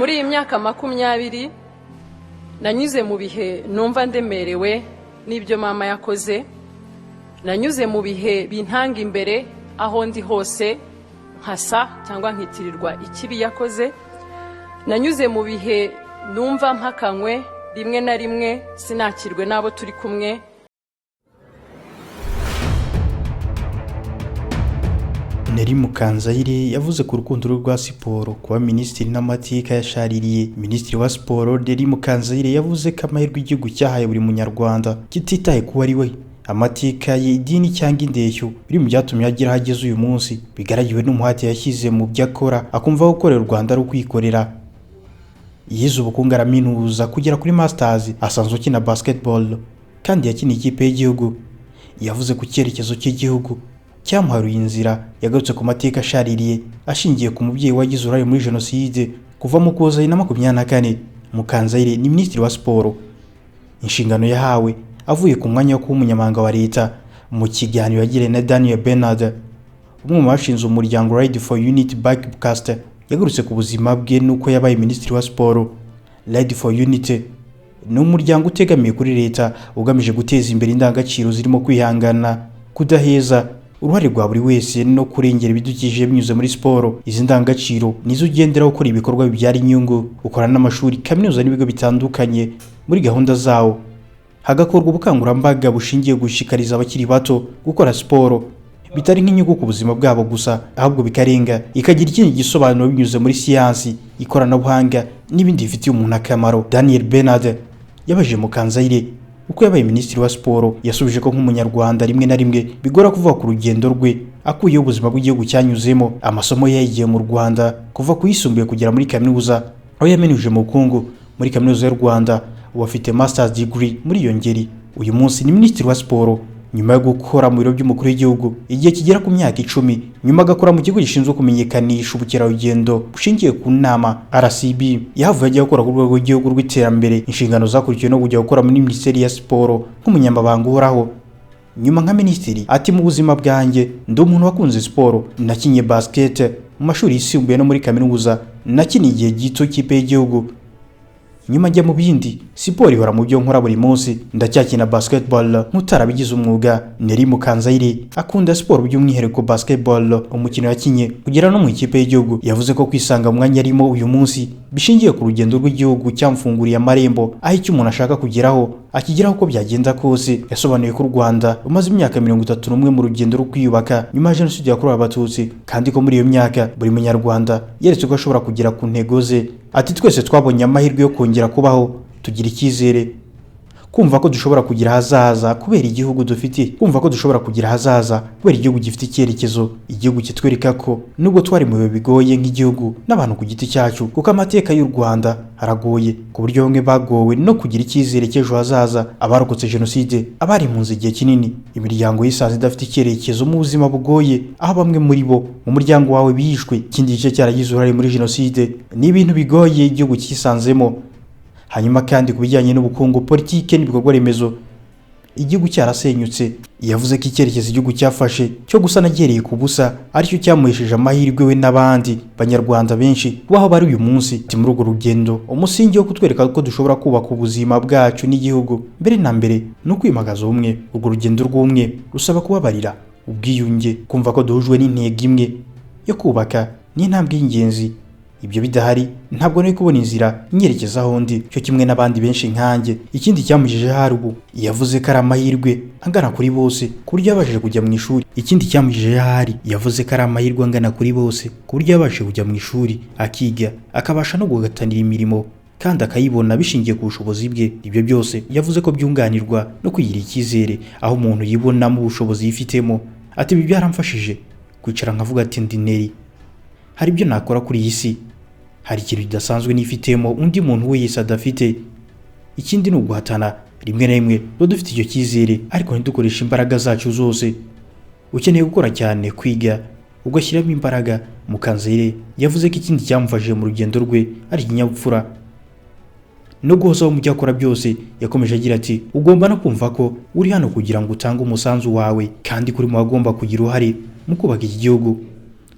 muri iyi myaka 20 nanyuze mu bihe numva ndemerewe n'ibyo mama yakoze, nanyuze mu bihe bintanga imbere aho ndi hose nkasa cyangwa nkitirirwa ikibi yakoze, nanyuze mu bihe numva mpakanywe rimwe na rimwe sinakirwe n'abo turi kumwe. Neri Mukanzayire yavuze ku rukundo rwa siporo kuba minisitiri n'amateka yashaririye. Minisitiri wa siporo Neri Mukanzayire yavuze ko amahirwe igihugu cyahaye buri munyarwanda kititaye kuba ari we, amateka ye, idini cyangwa indeshyo biri mu byatumye agera ahageze uyu munsi, bigaragiwe n'umuhate yashyize mu byo akora, akumva ko gukorera u Rwanda ari ukwikorera. Yize ubukungu araminuza kugera kuri masters, asanzwe akina basketball kandi yakiniye ikipe y'igihugu. Yavuze ku cyerekezo cy'igihugu cyamuharuye inzira, yagarutse ku mateka ashaririye ashingiye ku mubyeyi wagize uruhare muri jenoside kuva mu Ukuboza 2024. Mukanzayire ni minisitiri wa siporo, inshingano yahawe avuye ku mwanya wo kuba umunyamabanga wa leta. Mu kiganiro yagiranye na Daniel Bernard, umwe mu bashinze umuryango Ride for Unity Backcaster, yagarutse ku buzima bwe nuko yabaye minisitiri wa siporo. Ride for Unity ni umuryango utegamiye kuri leta ugamije guteza imbere indangagaciro zirimo kwihangana, kudaheza, uruhare rwa buri wese no kurengera ibidukikije binyuze muri siporo. Izi ndangagaciro nizo ugenderaho gukora ibikorwa bibyara inyungu. Ukorana n'amashuri, kaminuza n'ibigo bitandukanye. Muri gahunda zawo hagakorwa ubukangurambaga bushingiye gushishikariza abakiri bato gukora siporo bitari nk'inyungu ku buzima bwabo gusa, ahubwo bikarenga ikagira ikindi gisobanuro binyuze muri siyansi, ikoranabuhanga n'ibindi bifitiye umuntu akamaro. Daniel Bernard yabaje Mukanzayire uko yabaye minisitiri wa siporo. Yasubije ko nk'umunyarwanda rimwe na rimwe bigora kuvuga ku rugendo rwe akuyeho ubuzima bw'igihugu cyanyuzemo, amasomo yayigiye mu Rwanda kuva kuyisumbuye kugera muri kaminuza, aho yamenuje mu bukungu muri kaminuza y'u Rwanda. Ubu afite masters degree muri iyo ngeri. Uyu munsi ni minisitiri wa siporo nyuma yo gukora mu biro by'umukuru w'igihugu igihe kigera ku myaka 10, nyuma agakora mu kigo gishinzwe kumenyekanisha ubukerarugendo bushingiye ku nama RCB. Yahavuye ajya gukora ku rwego rw'igihugu rw'iterambere, inshingano zakurikiwe no kujya gukora muri minisiteri ya siporo nk'umunyamabanga uhoraho. Nyuma nka minisitiri ati, mu buzima bwanjye ndi umuntu wakunze siporo, nakinye basket mu mashuri yisumbuye no muri kaminuza, nakiniye igihe gito ikipe y'igihugu. Nyuma njya mu bindi, siporo ihora mu byo nkora buri munsi, ndacyakina basketball nk'utarabigize umwuga. Neri Mukanzayire akunda siporo by'umwihariko basketball, umukino yakinye kugera no mu ikipe y'igihugu. Yavuze ko kwisanga mu mwanya arimo uyu munsi bishingiye ku rugendo rw'igihugu cyamfunguriye amarembo, aho icyo umuntu ashaka kugeraho akigeraho uko byagenda kose. Yasobanuye ko u Rwanda rumaze imyaka 31 mu rugendo rwo kwiyubaka nyuma ya jenoside yakorewe Abatutsi, kandi ko muri iyo myaka buri munyarwanda yeretse ko ashobora kugera ku ntego ze. Ati, twese twabonye amahirwe yo kongera kubaho, tugira icyizere, kumva ko dushobora kugira hazaza kubera igihugu dufite, kumva ko dushobora kugira hazaza kubera igihugu gifite icyerekezo, igihugu kitwereka ko nubwo twari mu bihe bigoye nk'igihugu n'abantu ku giti cyacu, kuko amateka y'u Rwanda aragoye ku buryo bamwe bagowe no kugira icyizere cy'ejo hazaza. Abarokotse jenoside, abari impunzi igihe kinini, imiryango yisanze idafite icyerekezo mu buzima bugoye, aho bamwe muri bo mu muryango wawe bishwe, ikindi gice cyaragize uruhare muri jenoside, ni ibintu bigoye igihugu cyisanzemo. Hanyuma kandi kubijyanye n'ubukungu, politike n'ibikorwa remezo, igihugu cyarasenyutse. Yavuze ko icyerekezo igihugu cyafashe cyo gusana gereye ku busa aricyo cyamuhesheje amahirwe we n'abandi banyarwanda benshi baho bari uyu munsi. Muri urwo rugendo, umusingi wo kutwereka ko dushobora kubaka ubuzima bwacu n'igihugu mbere na mbere no kwimakaza ubumwe. Urwo rugendo rw'umwe rusaba kubabarira, ubwiyunge, kumva ko duhujwe n'intego imwe yo kubaka n'intambwe y'ingenzi. Ibyo bidahari ntabwo nari kubona inzira inyerekeza aho ndi, cyo kimwe n'abandi benshi nkanjye. Ikindi cyamujije hari ubu, yavuze ko ari amahirwe angana kuri bose ku buryo yabashije kujya mu ishuri. Ikindi cyamujije hari, yavuze ko ari amahirwe angana kuri bose ku buryo yabashije kujya mu ishuri akiga, akabasha no guhatanira imirimo kandi akayibona bishingiye ku bushobozi bwe. Ibyo byose yavuze ko byunganirwa no kugira icyizere, aho umuntu yibonamo ubushobozi yifitemo. Ati, ibi byaramfashije kwicara nkavuga ati, ndi Neri, hari ibyo nakora kuri iyi si, hari ikintu kidasanzwe nifitemo undi muntu wese adafite. Ikindi ni uguhatana. Rimwe na rimwe tuba dufite icyo cyizere ariko ntidukoreshe imbaraga zacu zose. Ukeneye gukora cyane, kwiga, ugashyiramo imbaraga. Mukanzayire yavuze ko ikindi cyamufashije mu rugendo rwe ari ikinyabupfura no guhozaho mu byo akora byose. Yakomeje agira ati, ugomba no kumva ko uri hano kugira ngo utange umusanzu wawe, kandi kuri mu bagomba kugira uruhare mu kubaka iki gihugu.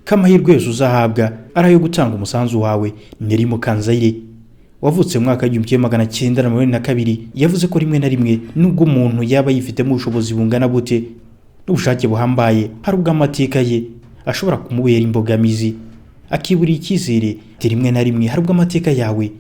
k'amahirwe yose uzahabwa ari ayo gutanga umusanzu wawe. Neri Mukanzayire wavutse mu mwaka w'1982 yavuze ko rimwe na rimwe nubwo umuntu yaba yifitemo ubushobozi bungana bute n'ubushake buhambaye, hari ubwo amateka ye ashobora kumubera imbogamizi akiburira icyizere. Rimwe na rimwe hari ubwo amateka yawe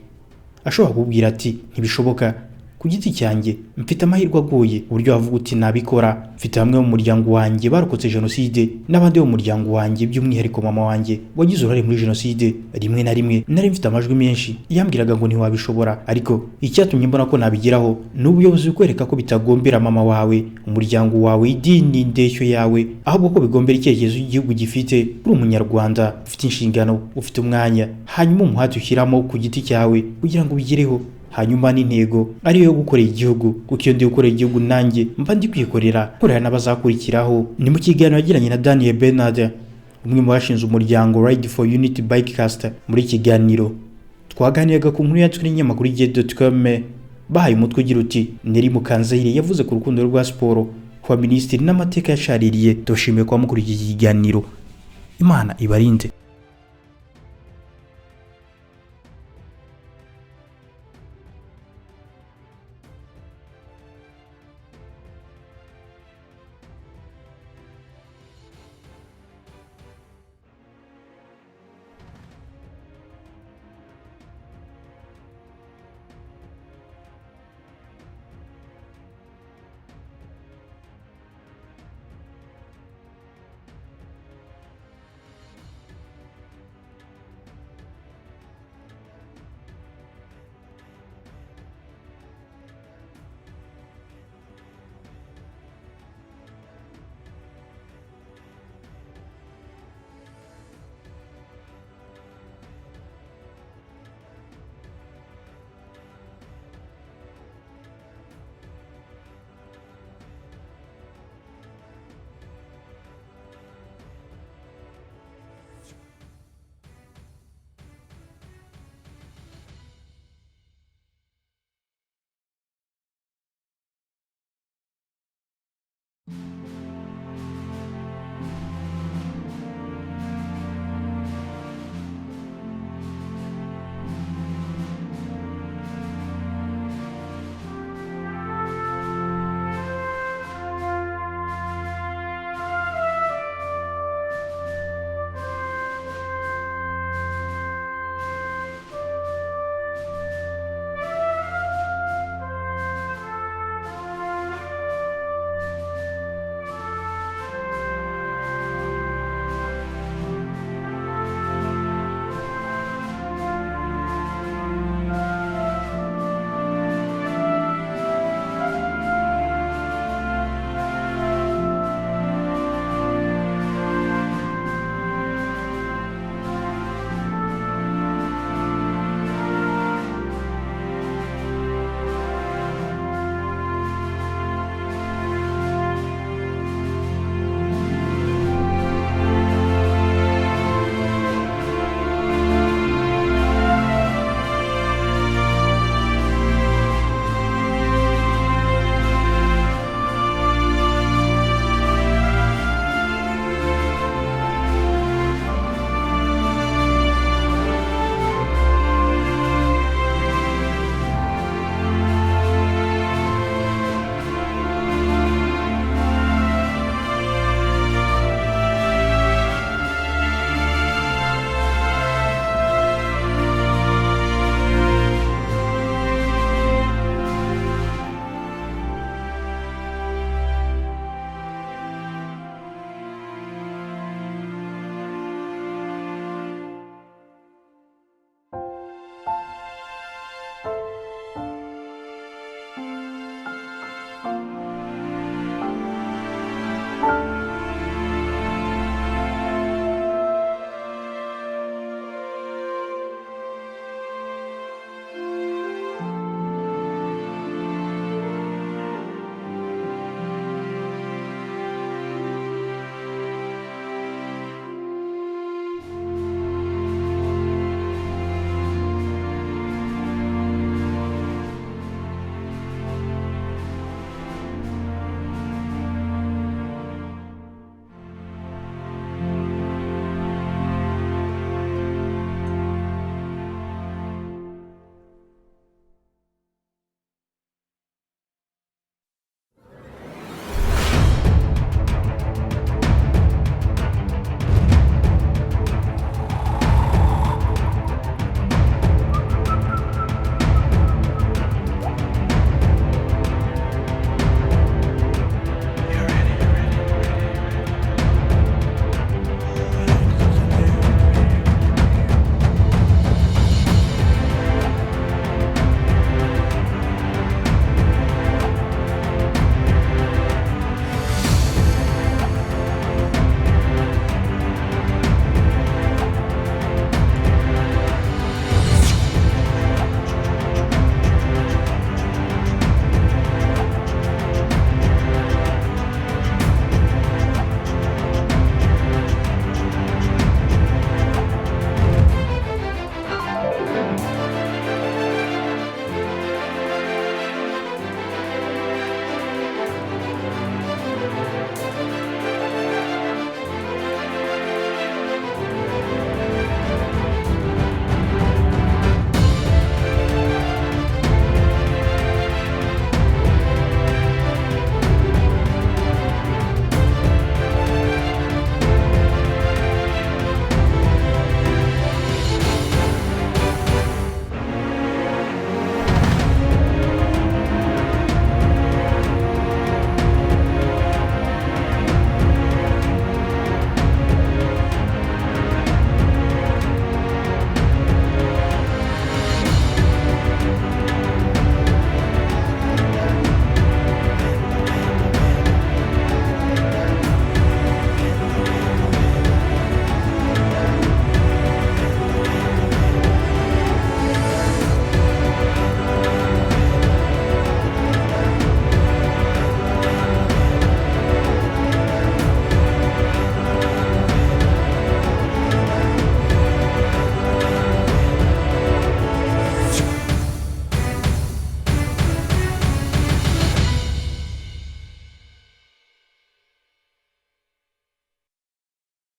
ashobora kubwira ati ntibishoboka. Ku giti cyanjye mfite amahirwe agoye uburyo wavuga uti nabikora. Mfite bamwe mu muryango wanjye barokotse jenoside n'abandi bo mu muryango wanjye by'umwihariko mama wanjye wagize uruhare muri jenoside. Rimwe na rimwe nari mfite amajwi menshi yambwiraga ngo ntiwabishobora, ariko icyatumye mbona ko nabigeraho ni ubuyobozi bukwereka ko bitagombera mama wawe, umuryango wawe, idini, indeshyo yawe, ahubwo ko bigombera icyerekezo igihugu gifite. Uri umunyarwanda ufite inshingano, ufite umwanya, hanyuma umuhati ushyiramo ku giti cyawe kugira ngo ubigereho, hanyuma n'intego ariyo yo gukorera igihugu. Kuko iyo ndi gukorera igihugu nanjye mba ndi kwikorera n'abazakurikiraho. Ni mu kiganiro yagiranye na Daniel Bernard, umwe mu bashinze umuryango Ride for Unity Bikecast. Muri kiganiro twaganiraga ku nkuru yacu n'inyamakuru igihe.com bahaye umutwe ugira uti Neri Mukanzayire yavuze ku rukundo rwa siporo kwa minisitiri n'amateka yashaririye. Tushimiye kwa mukuru iki kiganiro. Imana ibarinde.